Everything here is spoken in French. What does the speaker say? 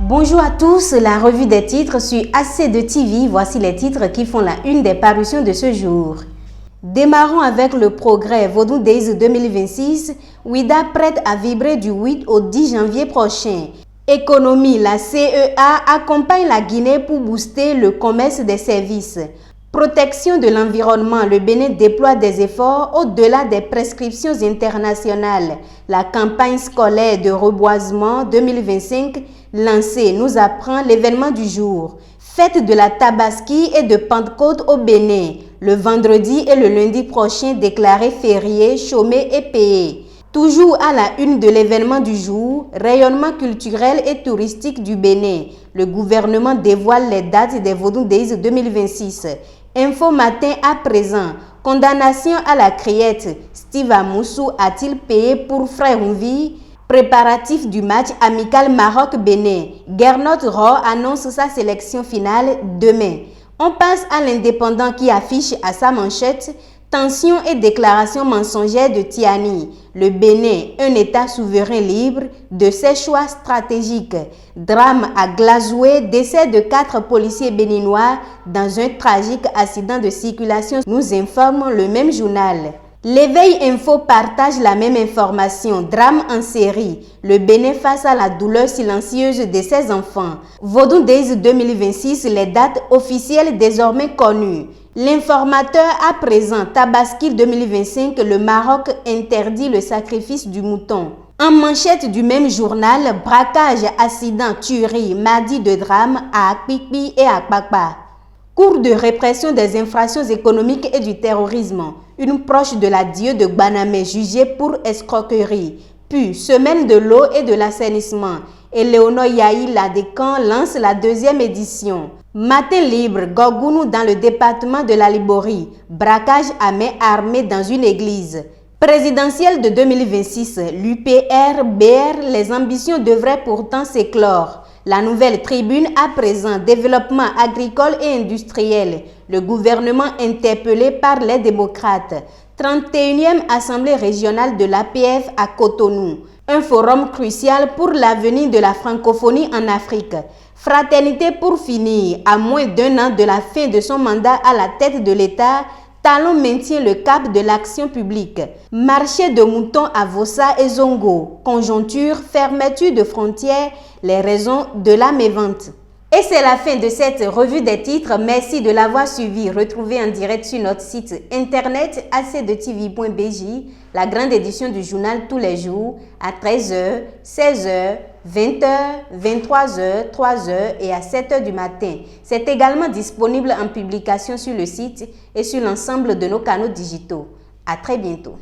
Bonjour à tous, la revue des titres sur AC2 TV. Voici les titres qui font la une des parutions de ce jour. Démarrons avec le progrès Vodou Days 2026. Ouida prête à vibrer du 8 au 10 janvier prochain. Économie, la CEA accompagne la Guinée pour booster le commerce des services. Protection de l'environnement, le Bénin déploie des efforts au-delà des prescriptions internationales. La campagne scolaire de reboisement 2025 lancée nous apprend l'événement du jour. Fête de la Tabaski et de Pentecôte au Bénin. Le vendredi et le lundi prochain déclarés fériés, chômés et payés. Toujours à la une de l'événement du jour, rayonnement culturel et touristique du Bénin. Le gouvernement dévoile les dates des Vodou Days 2026. Info matin à présent. Condamnation à la criette. Steve Amoussou a-t-il payé pour Frère Ouvi? Préparatif du match amical Maroc-Bénin. Gernot Rohr annonce sa sélection finale demain. On passe à l'Indépendant qui affiche à sa manchette tension et déclaration mensongère de Tiani. Le Bénin, un État souverain libre de ses choix stratégiques. Drame à Glazoué, décès de 4 policiers béninois dans un tragique accident de circulation, nous informe le même journal. L'éveil info partage la même information. Drame en série. Le Bénin face à la douleur silencieuse de ses enfants. Vodou Days 2026, les dates officielles désormais connues. L'informateur à présent, Tabaski 2025, le Maroc interdit le sacrifice du mouton. En manchette du même journal, braquage, accident, tuerie, mardi de drame à Akpikpi et à Kpakpa. Cours de répression des infractions économiques et du terrorisme. Une proche de la Dieu de Gbanamé jugée pour escroquerie. Puis, semaine de l'eau et de l'assainissement. Éléonore Yahi Ladécan lance la 2e édition. Matin libre, Gorgounou dans le département de la Liborie. Braquage à main armée dans une église. Présidentielle de 2026, l'UPR-BR, les ambitions devraient pourtant s'éclore. La nouvelle tribune à présent, développement agricole et industriel. Le gouvernement interpellé par les démocrates. 31e Assemblée régionale de l'APF à Cotonou. Un forum crucial pour l'avenir de la francophonie en Afrique. Fraternité pour finir. À moins d'1 an de la fin de son mandat à la tête de l'État, Talon maintient le cap de l'action publique. Marché de moutons à Vossa et Zongo. Conjoncture, fermeture de frontières, les raisons de la mévente. Et c'est la fin de cette revue des titres. Merci de l'avoir suivi. Retrouvez en direct sur notre site internet ac2tv.bj la grande édition du journal tous les jours à 13h, 16h, 20h, 23h, 3h et à 7h du matin. C'est également disponible en publication sur le site et sur l'ensemble de nos canaux digitaux. À très bientôt.